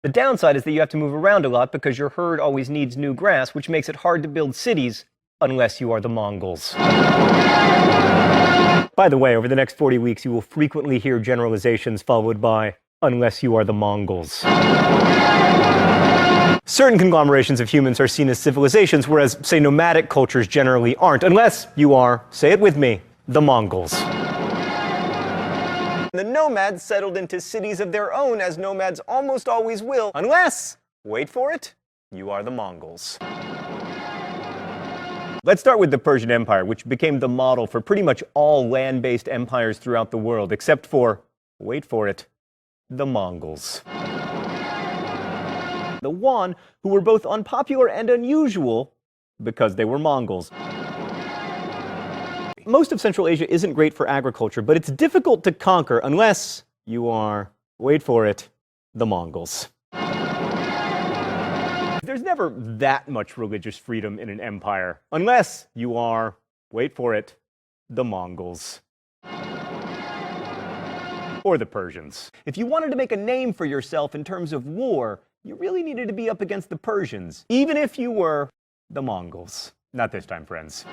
The downside is that you have to move around a lot because your herd always needs new grass, which makes it hard to build cities unless you are the Mongols. By the way, over the next 40 weeks, you will frequently hear generalizations followed by, unless you are the Mongols. Certain conglomerations of humans are seen as civilizations, whereas, say, nomadic cultures generally aren't, unless you are, say it with me, the Mongols. The nomads settled into cities of their own, as nomads almost always will, unless, wait for it, you are the Mongols. Let's start with the Persian Empire, which became the model for pretty much all land-based empires throughout the world, except for, wait for it, the Mongols. The one who were both unpopular and unusual because they were Mongols. Most of Central Asia isn't great for agriculture, but it's difficult to conquer unless you are, wait for it, the Mongols. There's never that much religious freedom in an empire, unless you are, wait for it, the Mongols. Or the Persians. If you wanted to make a name for yourself in terms of war, you really needed to be up against the Persians, even if you were the Mongols. Not this time, friends.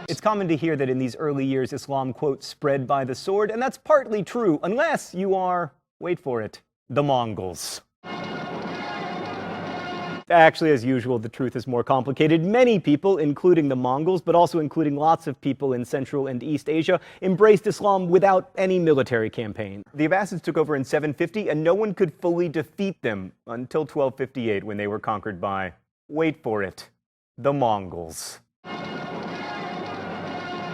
It's common to hear that in these early years Islam, quote, spread by the sword, and that's partly true, unless you are, wait for it, the Mongols. Actually, as usual, the truth is more complicated. Many people, including the Mongols, but also including lots of people in Central and East Asia, embraced Islam without any military campaign. The Abbasids took over in 750, and no one could fully defeat them until 1258, when they were conquered by, wait for it, the Mongols.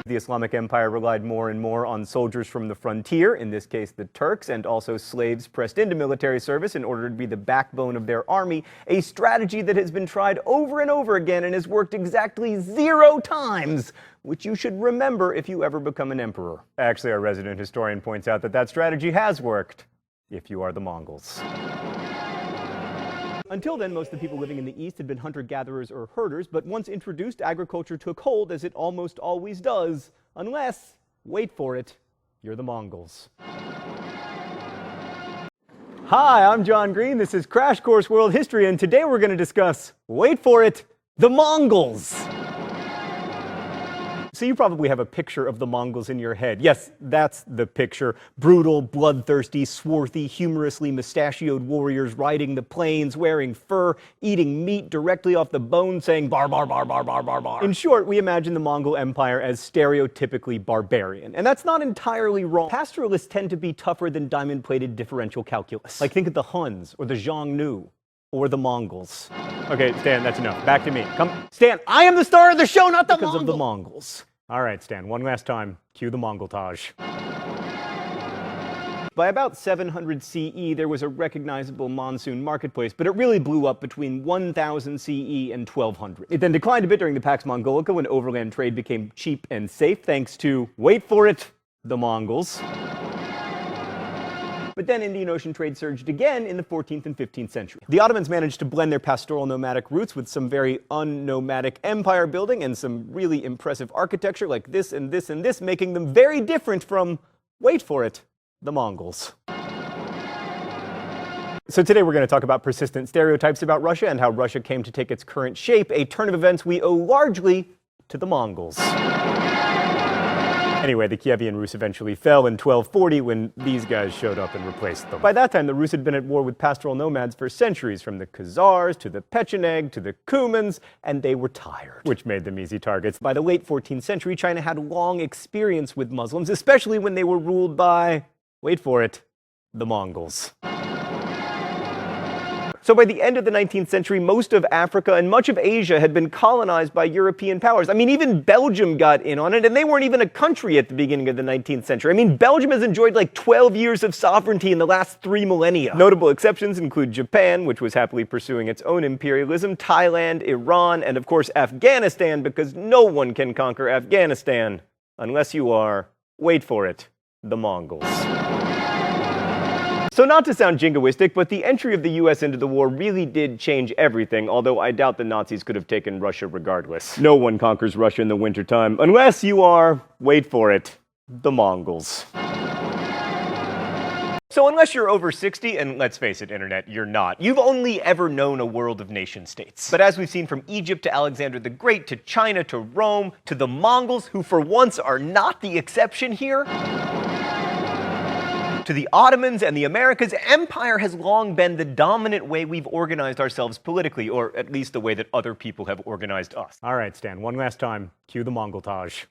The Islamic Empire relied more and more on soldiers from the frontier, in this case the Turks, and also slaves pressed into military service in order to be the backbone of their army, a strategy that has been tried over and over again and has worked exactly 0 times, which you should remember if you ever become an emperor. Actually, our resident historian points out that that strategy has worked, if you are the Mongols. Until then, most of the people living in the East had been hunter-gatherers or herders, but once introduced, agriculture took hold, as it almost always does, unless, wait for it, you're the Mongols. Hi, I'm John Green, this is Crash Course World History, and today we're going to discuss, wait for it, the Mongols! So you probably have a picture of the Mongols in your head. Yes, that's the picture. Brutal, bloodthirsty, swarthy, humorously mustachioed warriors riding the plains, wearing fur, eating meat directly off the bone, saying bar, bar, bar, bar, bar, bar, bar. In short, we imagine the Mongol Empire as stereotypically barbarian. And that's not entirely wrong. Pastoralists tend to be tougher than diamond-plated differential calculus. Like, think of the Huns, or the Xiongnu, or the Mongols. Okay, Stan, that's enough. Back to me. Come, Stan, I am the star of the show, not the Mongol! Because of the Mongols. All right, Stan, one last time. Cue the Mongoltage. By about 700 CE, there was a recognizable monsoon marketplace, but it really blew up between 1000 CE and 1200. It then declined a bit during the Pax Mongolica when overland trade became cheap and safe, thanks to, wait for it, the Mongols. But then Indian Ocean trade surged again in the 14th and 15th century. The Ottomans managed to blend their pastoral nomadic roots with some very unnomadic empire building and some really impressive architecture like this and this and this, making them very different from, wait for it, the Mongols. So today we're going to talk about persistent stereotypes about Russia and how Russia came to take its current shape, a turn of events we owe largely to the Mongols. Anyway, the Kievan Rus eventually fell in 1240 when these guys showed up and replaced them. By that time, the Rus had been at war with pastoral nomads for centuries, from the Khazars to the Pecheneg to the Cumans, and they were tired, which made them easy targets. By the late 14th century, China had long experience with Muslims, especially when they were ruled by, wait for it, the Mongols. So by the end of the 19th century, most of Africa and much of Asia had been colonized by European powers. I mean, even Belgium got in on it, and they weren't even a country at the beginning of the 19th century. I mean, Belgium has enjoyed like 12 years of sovereignty in the last 3 millennia. Notable exceptions include Japan, which was happily pursuing its own imperialism, Thailand, Iran, and of course Afghanistan, because no one can conquer Afghanistan unless you are, wait for it, the Mongols. So not to sound jingoistic, but the entry of the US into the war really did change everything, although I doubt the Nazis could have taken Russia regardless. No one conquers Russia in the wintertime, unless you are, wait for it, the Mongols. So unless you're over 60, and let's face it, Internet, you're not, you've only ever known a world of nation-states. But as we've seen from Egypt to Alexander the Great, to China, to Rome, to the Mongols, who for once are not the exception here, to the Ottomans and the Americas, empire has long been the dominant way we've organized ourselves politically, or at least the way that other people have organized us. All right, Stan, one last time, cue the Mongoltage.